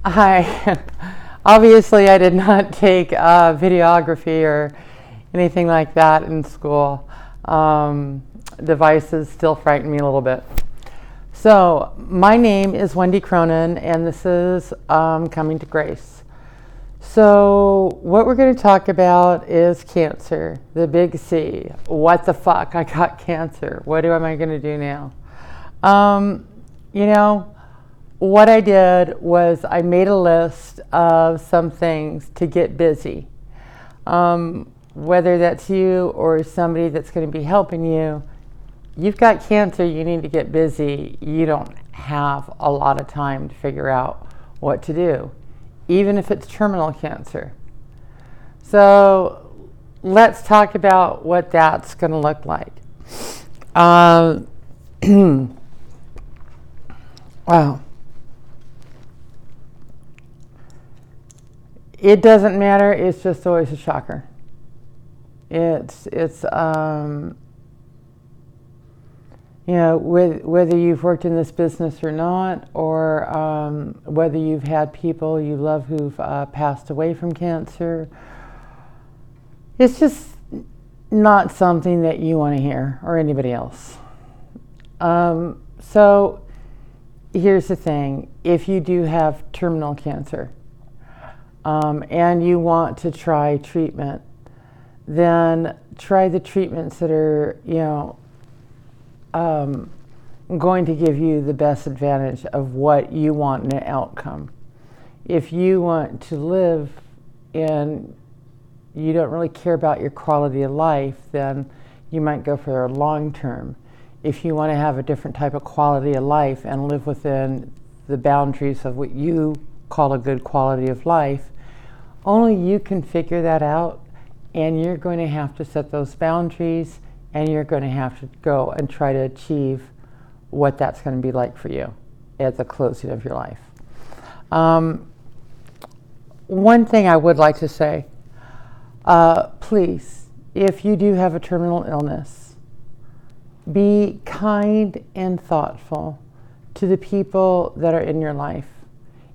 I obviously I did not take videography or anything like that in school. Devices still frighten me a little bit. So my name is Wendy Cronin, and this is Coming to Grace. So what we're going to talk about is cancer, the big C. What the fuck? I got cancer. What am I going to do now? What I did was I made a list of some things to get busy. Whether that's you or somebody that's going to be helping you, you've got cancer, you need to get busy. You don't have a lot of time to figure out what to do, even if it's terminal cancer. So let's talk about what that's going to look like. Wow. It doesn't matter. It's just always a shocker. Whether you've worked in this business or not, or whether you've had people you love who've passed away from cancer, it's just not something that you want to hear, or anybody else. So here's the thing. If you do have terminal cancer, and you want to try treatment, then try the treatments that are, going to give you the best advantage of what you want in an outcome. If you want to live and you don't really care about your quality of life, then you might go for a long term. If you want to have a different type of quality of life and live within the boundaries of what you call a good quality of life, only you can figure that out, and you're going to have to set those boundaries, and you're going to have to go and try to achieve what that's going to be like for you at the closing of your life. One thing I would like to say, please, if you do have a terminal illness, be kind and thoughtful to the people that are in your life.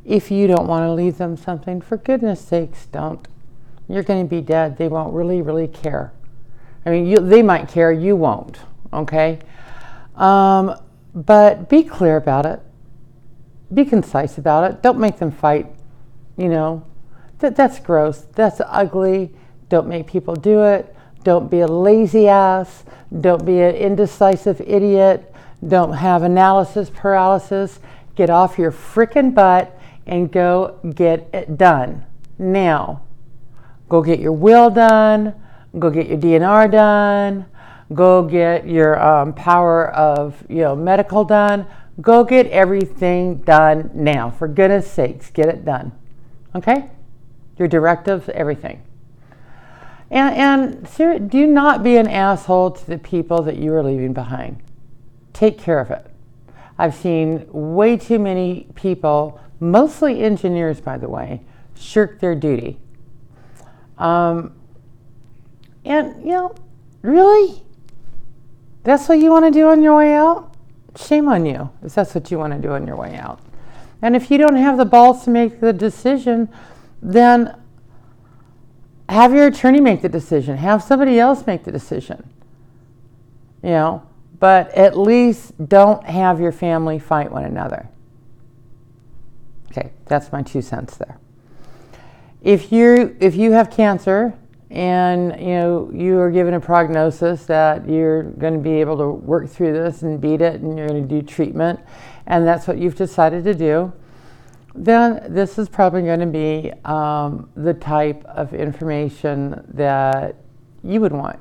If you don't want to leave them something, for goodness sakes, don't. You're going to be dead. They won't really care. I mean, they might care, you won't, okay? But be clear about it. Be concise about it. Don't make them fight, That's gross. That's ugly. Don't make people do it. Don't be a lazy ass. Don't be an indecisive idiot. Don't have analysis paralysis. Get off your frickin' butt and go get it done. Now, go get your will done. Go get your DNR done. Go get your power of medical done. Go get everything done now. For goodness sakes, get it done. Okay? Your directives, everything. And do not be an asshole to the people that you are leaving behind. Take care of it. I've seen way too many people, mostly engineers, by the way, shirk their duty. Really? That's what you want to do on your way out? Shame on you, if that's what you want to do on your way out. And if you don't have the balls to make the decision, then have your attorney make the decision. Have somebody else make the decision. But at least don't have your family fight one another. Okay, that's my 2 cents there. If you have cancer and you are given a prognosis that you're going to be able to work through this and beat it, and you're going to do treatment, and that's what you've decided to do, then this is probably going to be the type of information that you would want.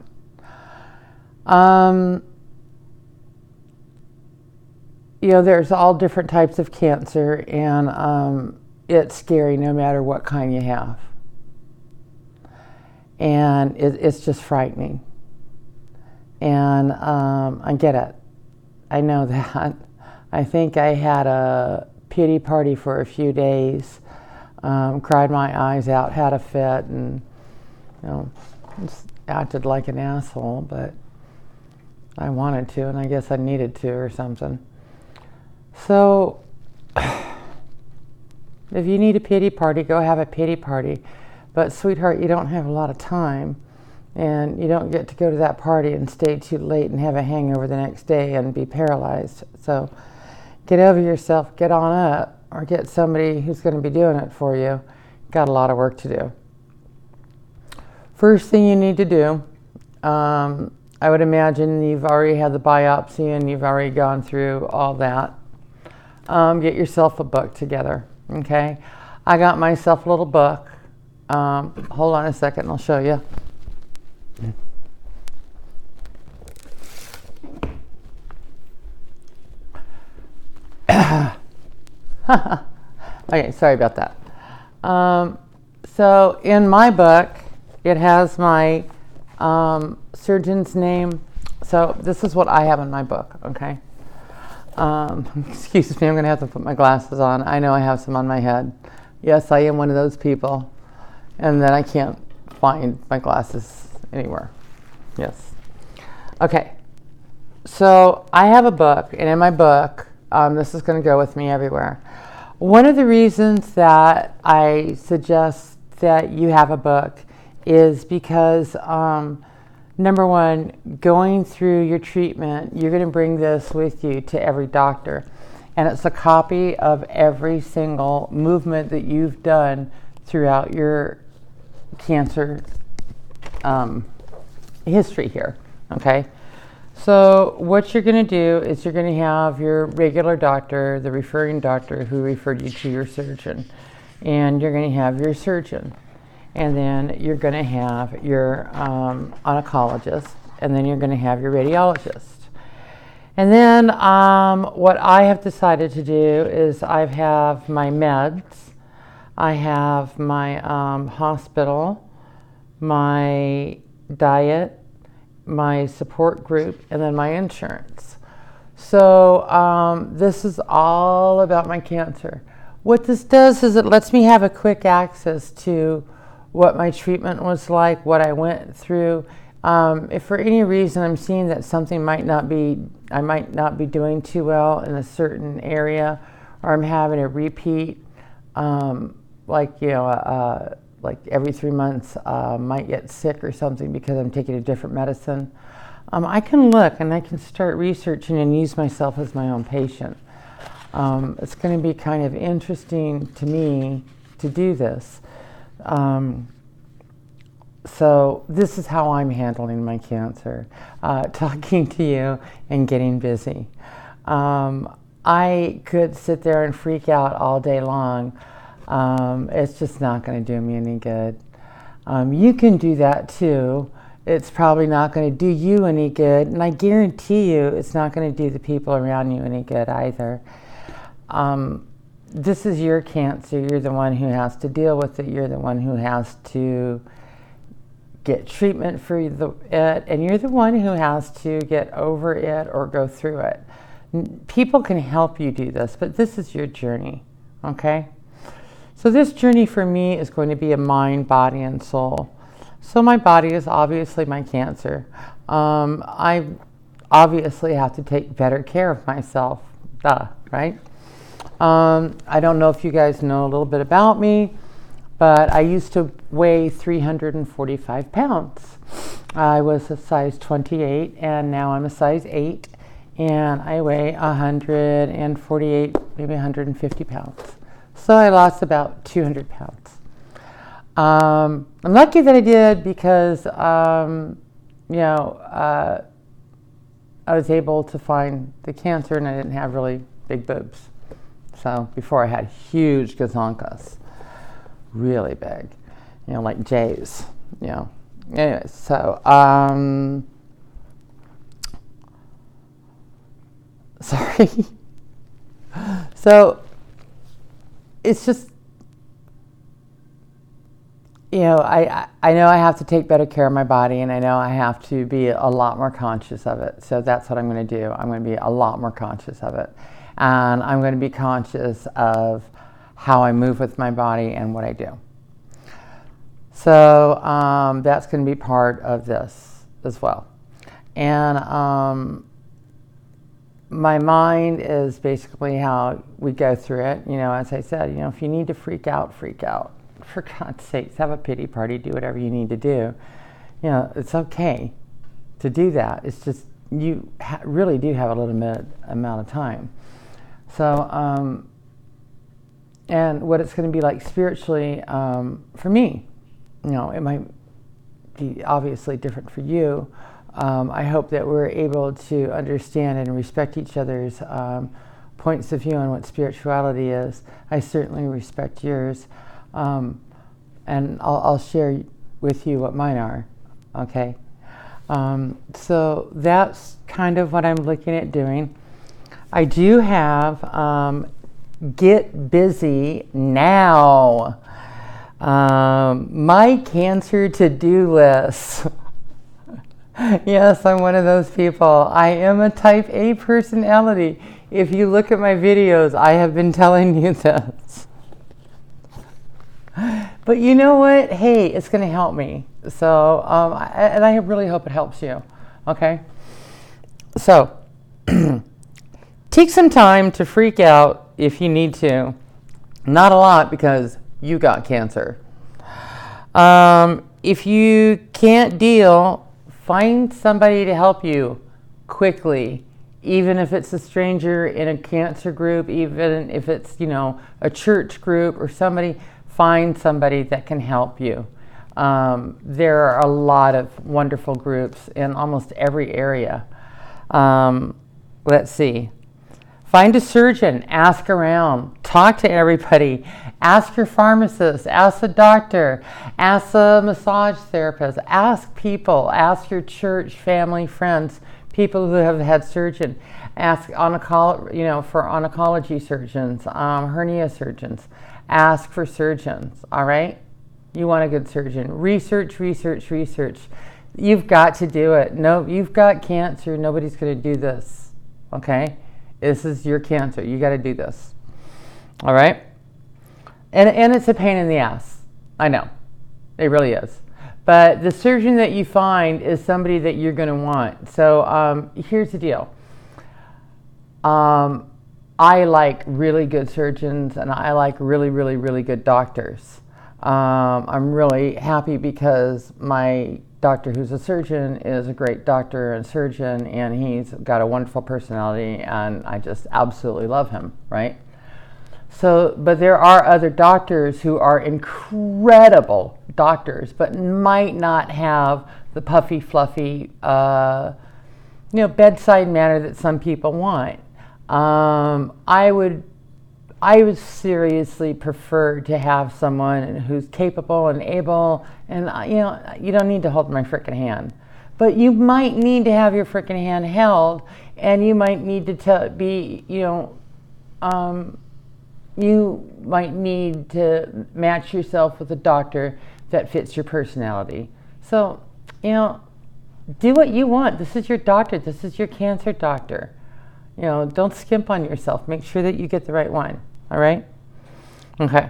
There's all different types of cancer, and it's scary no matter what kind you have. And it's just frightening. And I get it. I know that. I think I had a pity party for a few days, cried my eyes out, had a fit, and just acted like an asshole, but I wanted to, and I guess I needed to or something. So If you need a pity party, go have a pity party. But sweetheart, you don't have a lot of time, and you don't get to go to that party and stay too late and have a hangover the next day and be paralyzed. So get over yourself, get on up, or get somebody who's going to be doing it for you. Got a lot of work to do. First thing you need to do, I would imagine you've already had the biopsy and you've already gone through all that. Get yourself a book together, okay? I got myself a little book. Hold on a second and I'll show you. Okay, sorry about that. So in my book, it has my surgeon's name. So this is what I have in my book, okay? Excuse me, I'm going to have to put my glasses on. I know I have some on my head. Yes, I am one of those people. And then I can't find my glasses anywhere. Yes. Okay. So I have a book, and in my book, this is going to go with me everywhere. One of the reasons that I suggest that you have a book is because, number one, going through your treatment, you're going to bring this with you to every doctor. And it's a copy of every single movement that you've done throughout your cancer history here, okay? So what you're going to do is you're going to have your regular doctor, the referring doctor who referred you to your surgeon, and you're going to have your surgeon, and then you're going to have your oncologist, and then you're going to have your radiologist. And then what I have decided to do is I have my meds, I have my hospital, my diet, my support group, and then my insurance. So this is all about my cancer. What this does is it lets me have a quick access to what my treatment was like, what I went through. If for any reason I'm seeing that something I might not be doing too well in a certain area, or I'm having a repeat, like every 3 months, might get sick or something because I'm taking a different medicine. I can look and I can start researching and use myself as my own patient. It's going to be kind of interesting to me to do this. So this is how I'm handling my cancer, talking to you and getting busy. I could sit there and freak out all day long. It's just not going to do me any good. You can do that too. It's probably not going to do you any good, and I guarantee you it's not going to do the people around you any good either. This is your cancer. You're the one who has to deal with it. You're the one who has to get treatment for it, and you're the one who has to get over it or go through it. People can help you do this, but this is your journey, okay? So this journey for me is going to be a mind, body, and soul. So my body is obviously my cancer. I obviously have to take better care of myself, right? I don't know if you guys know a little bit about me, but I used to weigh 345 pounds. I was a size 28, and now I'm a size 8, and I weigh 148, maybe 150 pounds. So I lost about 200 pounds. I'm lucky that I did because, I was able to find the cancer and I didn't have really big boobs. So before I had huge gazonkas, really big, like J's, Anyways, so, sorry. So it's just, I know I have to take better care of my body, and I know I have to be a lot more conscious of it. So that's what I'm going to do. I'm going to be a lot more conscious of it. And I'm going to be conscious of how I move with my body and what I do. So that's going to be part of this as well. And my mind is basically how we go through it. You know, as I said, you know, if you need to freak out, freak out. For God's sakes, have a pity party, do whatever you need to do. You know, it's okay to do that. It's just you really do have a limited amount of time. So, and what it's going to be like spiritually for me, you know, it might be obviously different for you. I hope that we're able to understand and respect each other's points of view on what spirituality is. I certainly respect yours. And I'll share with you what mine are, okay? So that's kind of what I'm looking at doing. I do have Get Busy Now, my cancer to-do list. Yes, I'm one of those people. I am a type A personality. If you look at my videos, I have been telling you this. But you know what? Hey, it's going to help me. So, and I really hope it helps you. Okay? So, take some time to freak out if you need to. Not a lot, because you got cancer. If you can't deal, find somebody to help you quickly, even if it's a stranger in a cancer group, even if it's, you know, a church group or somebody. Find somebody that can help you. There are a lot of wonderful groups in almost every area. Let's see. Find a surgeon, ask around, talk to everybody, ask your pharmacist, ask the doctor, ask a massage therapist, ask people, ask your church, family, friends, people who have had surgeon, ask for oncology surgeons, hernia surgeons, ask for surgeons, all right? You want a good surgeon. Research, research, research. You've got to do it. No, you've got cancer. Nobody's going to do this, okay? This is your cancer. You got to do this. All right? And it's a pain in the ass. I know. It really is. But the surgeon that you find is somebody that you're going to want. So here's the deal. I like really good surgeons, and I like really, really, really good doctors. I'm really happy because my doctor, who's a surgeon, is a great doctor and surgeon, and he's got a wonderful personality, and I just absolutely love him, right? So, but there are other doctors who are incredible doctors, but might not have the puffy, fluffy, bedside manner that some people want. I would seriously prefer to have someone who's capable and able, and you don't need to hold my frickin' hand, but you might need to have your frickin' hand held, and you might need to you might need to match yourself with a doctor that fits your personality. So, do what you want. This is your doctor. This is your cancer doctor. Don't skimp on yourself. Make sure that you get the right one. All right? Okay.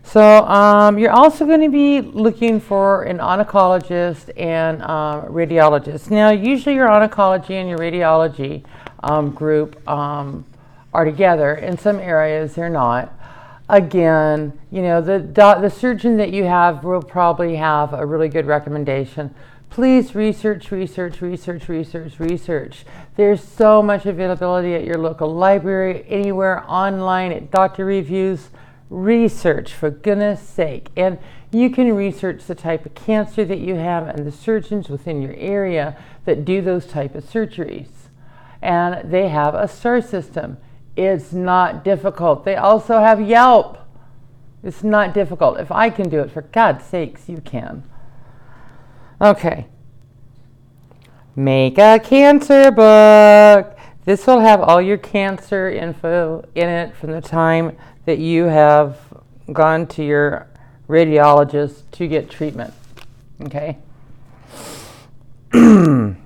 So you're also going to be looking for an oncologist and radiologist. Now, usually your oncology and your radiology group are together. In some areas, they're not. Again, the surgeon that you have will probably have a really good recommendation. Please research, research, research, research, research. There's so much availability at your local library, anywhere, online, at doctor reviews. Research, for goodness sake. And you can research the type of cancer that you have and the surgeons within your area that do those type of surgeries. And they have a star system. It's not difficult. They also have Yelp. It's not difficult. If I can do it, for God's sakes, you can. Okay. Make a cancer book. This will have all your cancer info in it from the time that you have gone to your radiologist to get treatment. Okay? I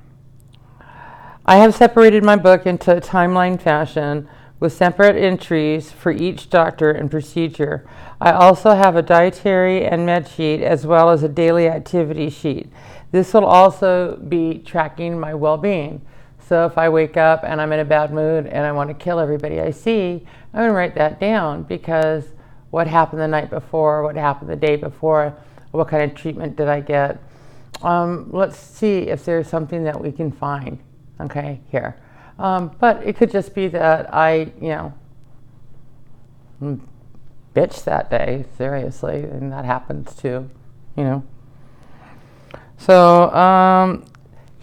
have separated my book into a timeline fashion with separate entries for each doctor and procedure. I also have a dietary and med sheet as well as a daily activity sheet. This will also be tracking my well-being. So if I wake up and I'm in a bad mood and I want to kill everybody I see, I'm going to write that down, because what happened the night before, what happened the day before, what kind of treatment did I get? Let's see if there's something that we can find, okay, here. But it could just be that I, bitch that day, seriously, and that happens too, So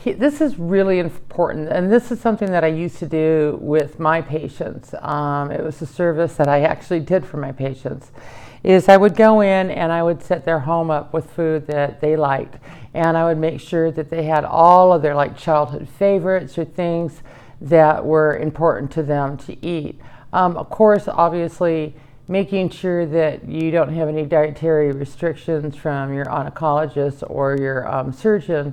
this is really important, and this is something that I used to do with my patients. It was a service that I actually did for my patients. Is I would go in and I would set their home up with food that they liked, and I would make sure that they had all of their childhood favorites or things that were important to them to eat. Of course, obviously, making sure that you don't have any dietary restrictions from your oncologist or your surgeon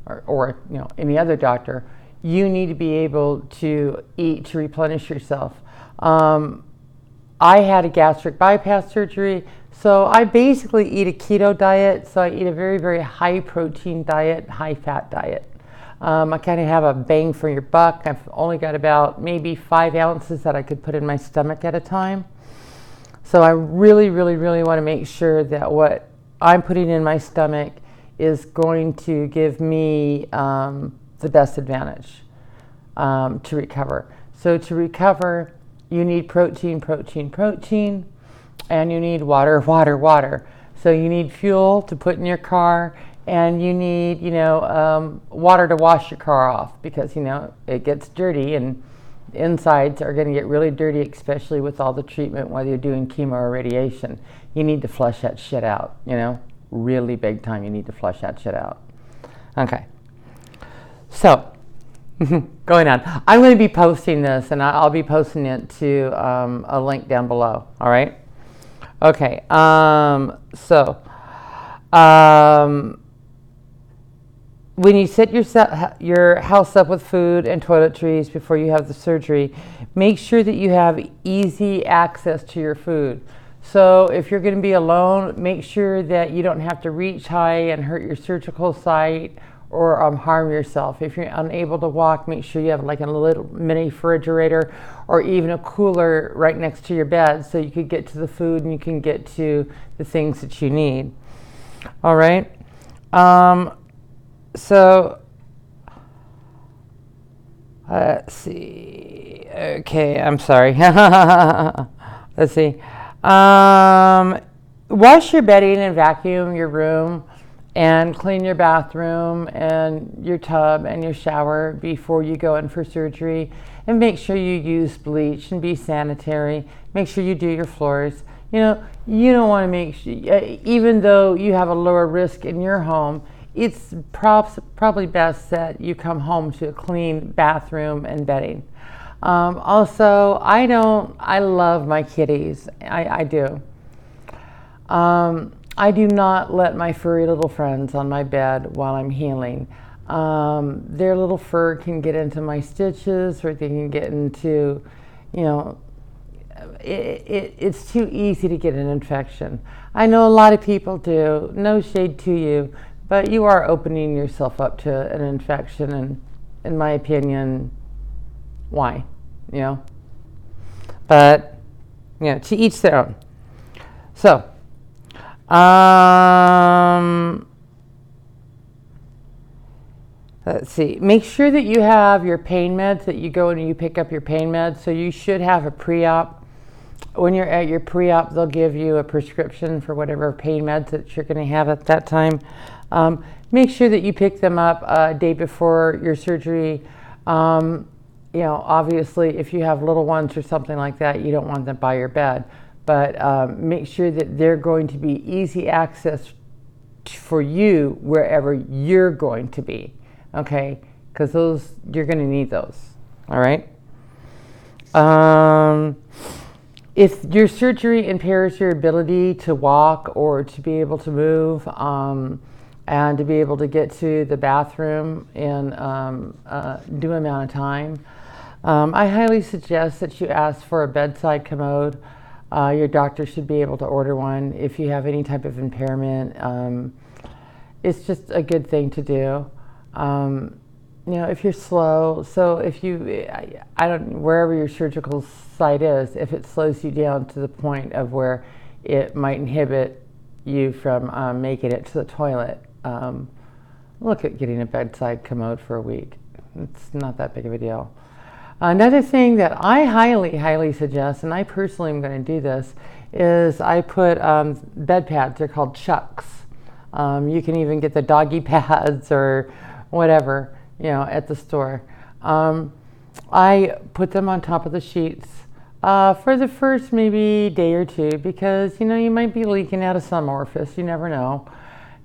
or any other doctor. You need to be able to eat to replenish yourself. I had a gastric bypass surgery, so I basically eat a keto diet. So I eat a very, very high protein diet, high fat diet. I kind of have a bang for your buck. I've only got about maybe 5 ounces that I could put in my stomach at a time. So I really, really, really want to make sure that what I'm putting in my stomach is going to give me the best advantage to recover. So to recover, you need protein, protein, protein, and you need water, water, water. So you need fuel to put in your car, and you need, water to wash your car off, because, it gets dirty, and insides are going to get really dirty, especially with all the treatment, whether you're doing chemo or radiation. You need to flush that shit out, really big time. You need to flush that shit out. Okay. So, going on. I'm going to be posting this, and I'll be posting it to a link down below. All right. Okay. When you set your house up with food and toiletries before you have the surgery, make sure that you have easy access to your food. So if you're going to be alone, make sure that you don't have to reach high and hurt your surgical site or harm yourself. If you're unable to walk, make sure you have a little mini refrigerator or even a cooler right next to your bed, so you could get to the food and you can get to the things that you need. All right. So let's see. Okay, I'm sorry. Let's see. Wash your bedding and vacuum your room, and clean your bathroom and your tub and your shower before you go in for surgery. And make sure you use bleach and be sanitary. Make sure you do your floors. You don't want to make sure, even though you have a lower risk in your home, it's probably best that you come home to a clean bathroom and bedding. Also, I love my kitties. I do. I do not let my furry little friends on my bed while I'm healing. Their little fur can get into my stitches, or they can get into, it's too easy to get an infection. I know a lot of people do, no shade to you, but you are opening yourself up to an infection, and in my opinion, why? But, to each their own. So, let's see. Make sure that you have your pain meds, that you go and you pick up your pain meds. So you should have a pre-op. When you're at your pre-op, they'll give you a prescription for whatever pain meds that you're going to have at that time. Make sure that you pick them up a day before your surgery. Obviously, if you have little ones or something like that, you don't want them by your bed. But make sure that they're going to be easy access for you wherever you're going to be, okay? Because you're going to need those, all right? If your surgery impairs your ability to walk or to be able to move and to be able to get to the bathroom in due amount of time, I highly suggest that you ask for a bedside commode. Your doctor should be able to order one if you have any type of impairment. It's just a good thing to do. if you're slow, so if you, I don't, wherever your surgical site is, if it slows you down to the point of where it might inhibit you from making it to the toilet, look at getting a bedside commode for a week. It's not that big of a deal. Another thing that I highly, highly suggest, and I personally am going to do this, is I put bed pads. They're called Chucks. You can even get the doggy pads or whatever, at the store. I put them on top of the sheets for the first maybe day or two because, you might be leaking out of some orifice. You never know.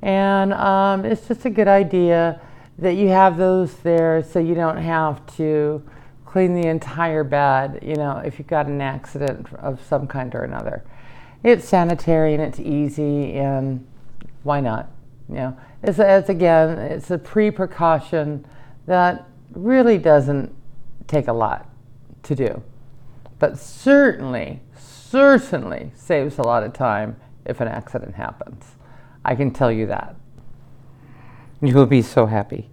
And it's just a good idea that you have those there so you don't have to clean the entire bed, if you've got an accident of some kind or another. It's sanitary and it's easy, and why not? It's a pre-precaution that really doesn't take a lot to do, but certainly saves a lot of time if an accident happens. I can tell you that. You will be so happy.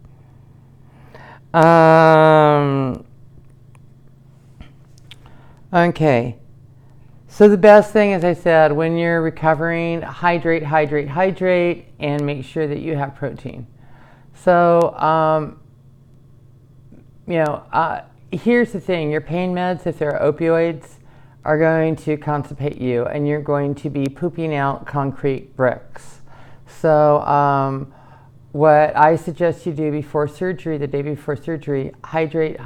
Okay. So the best thing, as I said, when you're recovering, hydrate, and make sure that you have protein. So, here's the thing. Your pain meds, if they're opioids, are going to constipate you, and you're going to be pooping out concrete bricks. So, what I suggest you do before surgery, the day before surgery, hydrate.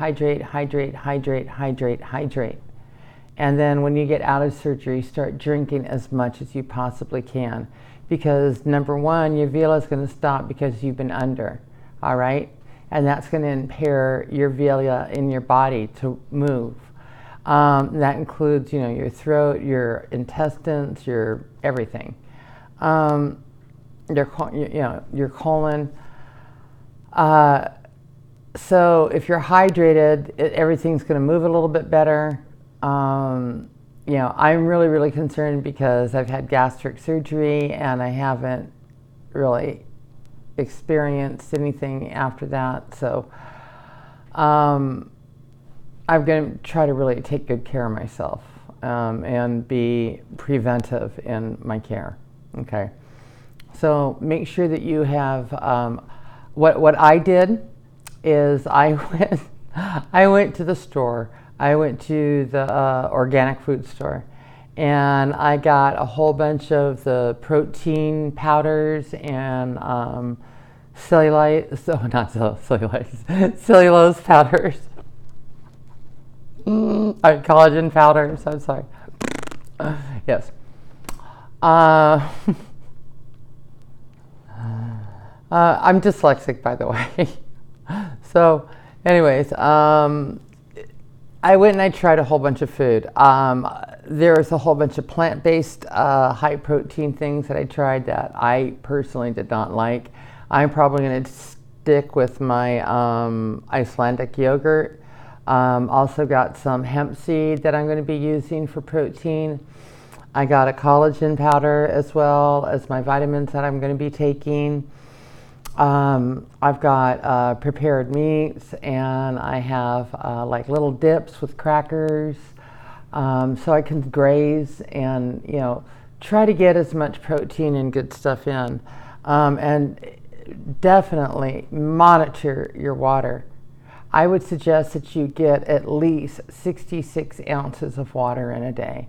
And then when you get out of surgery, start drinking as much as you possibly can. Because number one, your villi is going to stop because you've been under, all right? And that's going to impair your villi in your body to move. That includes, your throat, your intestines, your everything. Your colon. So if you're hydrated, everything's going to move a little bit better. I'm really concerned because I've had gastric surgery and I haven't really experienced anything after that. So I'm going to try to really take good care of myself and be preventive in my care. Okay. So make sure that you have, what I did is I went to the store. I went to the organic food store and I got a whole bunch of the protein powders and cellulose powders. Collagen powders, I'm sorry. Yes. I'm dyslexic, by the way. So, anyways, I went and I tried a whole bunch of food. There was a whole bunch of plant-based, high-protein things that I tried that I personally did not like. I'm probably going to stick with my Icelandic yogurt. Also got some hemp seed that I'm going to be using for protein. I got a collagen powder as well as my vitamins that I'm going to be taking. I've got prepared meats, and I have like little dips with crackers, so I can graze and try to get as much protein and good stuff in, and definitely monitor your water. I would suggest that you get at least 66 ounces of water in a day.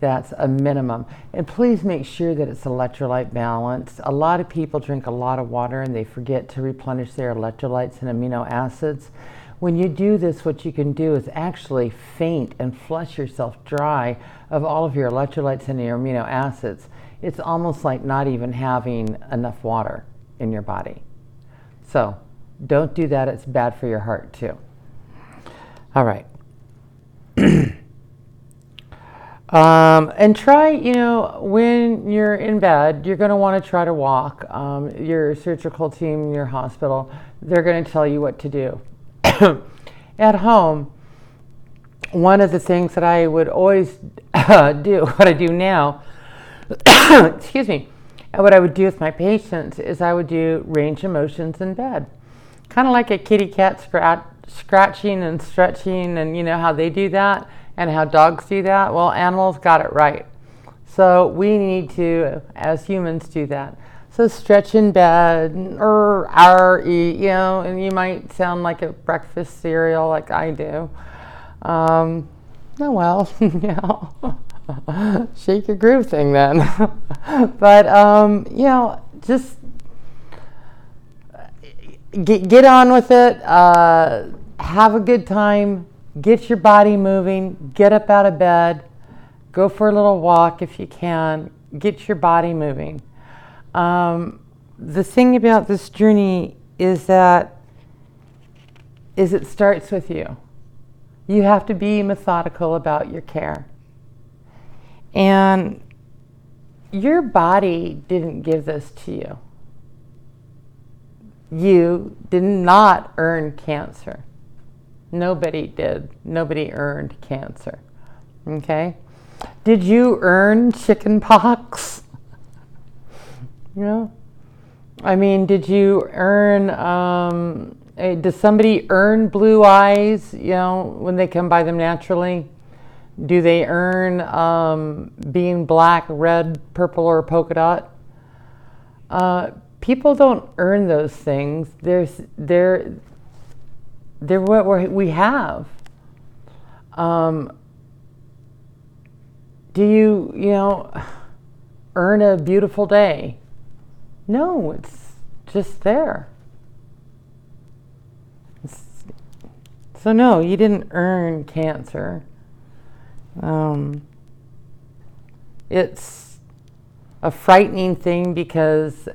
That's a minimum. And please make sure that it's electrolyte balanced. A lot of people drink a lot of water and they forget to replenish their electrolytes and amino acids. When you do this, what you can do is actually faint and flush yourself dry of all of your electrolytes and your amino acids. It's almost like not even having enough water in your body. So don't do that. It's bad for your heart too. All right. And try, when you're in bed, you're going to want to try to walk. Your surgical team, your hospital, they're going to tell you what to do. At home, one of the things that I would always do, what I do now, excuse me, and what I would do with my patients is I would do range of motions in bed. kind of like a kitty cat scratching and stretching, and you know how they do that and how dogs do that. Well, animals got it right. So we need to, as humans, do that. So stretch in bed, or you know, and you might sound like a breakfast cereal like I do. Oh well, you know, shake your groove thing then. But you know, just get on with it. Have a good time. Get your body moving. Get up out of bed. Go for a little walk if you can. Get your body moving. The thing about this journey is it starts with you. You have to be methodical about your care. And your body didn't give this to you. You did not earn cancer. Nobody did. Nobody earned cancer. Okay? Did you earn chicken pox? You know? I mean, did you earn, does somebody earn blue eyes, you know, when they come by them naturally? Do they earn being black, red, purple, or polka dot? People don't earn those things. They're what we have. Do you know, earn a beautiful day? No, it's just there. So no, you didn't earn cancer. It's a frightening thing because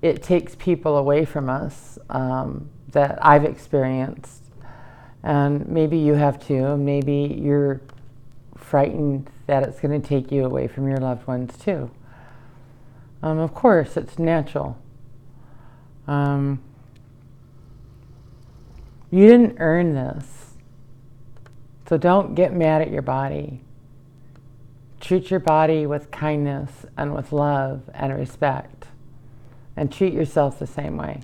it takes people away from us that I've experienced. And maybe you have too. Maybe you're frightened that it's going to take you away from your loved ones too. Of course, it's natural. You didn't earn this. So don't get mad at your body. Treat your body with kindness and with love and respect. And treat yourself the same way.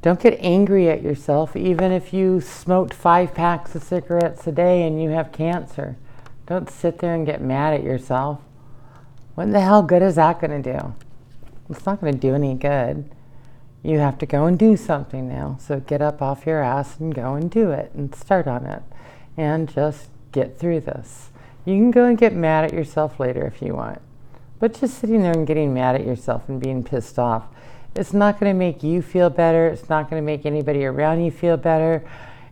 Don't get angry at yourself, even if you smoked 5 packs of cigarettes a day and you have cancer. Don't sit there and get mad at yourself. What the hell good is that going to do? It's not going to do any good. You have to go and do something now. So get up off your ass and go and do it and start on it. And just get through this. You can go and get mad at yourself later if you want. But just sitting there and getting mad at yourself and being pissed off, it's not going to make you feel better. It's not going to make anybody around you feel better.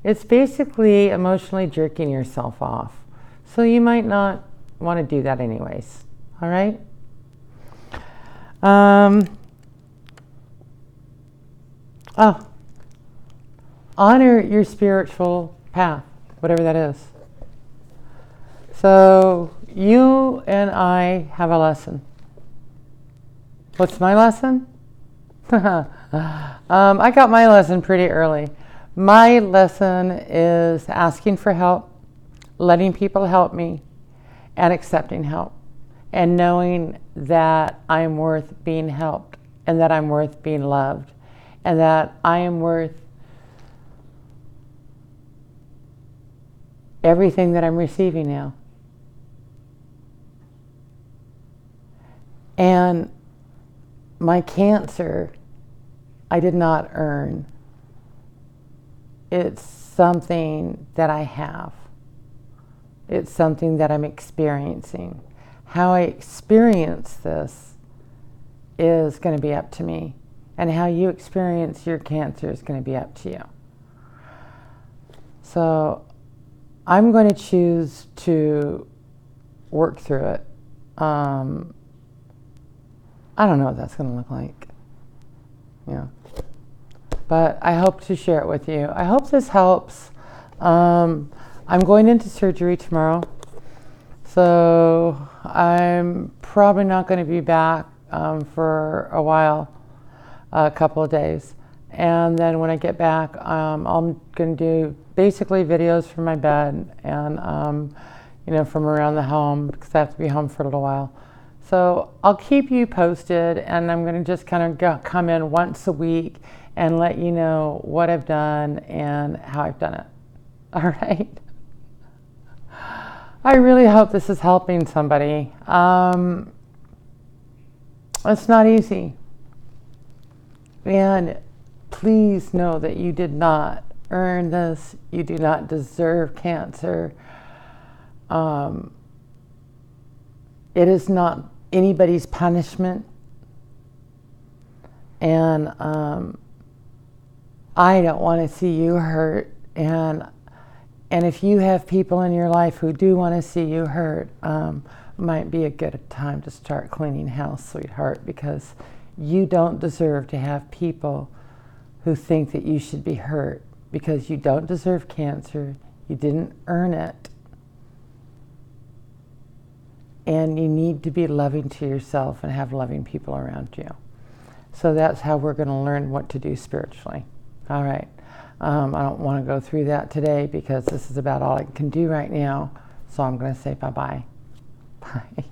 It's basically emotionally jerking yourself off. So you might not want to do that anyways. All right? Honor your spiritual path, whatever that is. So you and I have a lesson. What's my lesson? I got my lesson pretty early. My lesson is asking for help, letting people help me, and accepting help. And knowing that I'm worth being helped, and that I'm worth being loved, and that I am worth everything that I'm receiving now. And my cancer, I did not earn. It's something that I have. It's something that I'm experiencing. How I experience this is going to be up to me. And how you experience your cancer is going to be up to you. So I'm going to choose to work through it. I don't know what that's going to look like. Yeah. But I hope to share it with you. I hope this helps. I'm going into surgery tomorrow. So I'm probably not going to be back for a while, a couple of days. And then when I get back, I'm going to do basically videos from my bed and, from around the home because I have to be home for a little while. So I'll keep you posted, and I'm going to just kind of come in once a week and let you know what I've done and how I've done it. All right. I really hope this is helping somebody. It's not easy. And please know that you did not earn this. You do not deserve cancer. It is not anybody's punishment. And I don't want to see you hurt. And if you have people in your life who do want to see you hurt, might be a good time to start cleaning house, sweetheart, because you don't deserve to have people who think that you should be hurt, because you don't deserve cancer. You didn't earn it. And you need to be loving to yourself and have loving people around you. So that's how we're going to learn what to do spiritually. All right. I don't want to go through that today because this is about all I can do right now. So I'm going to say bye-bye. Bye.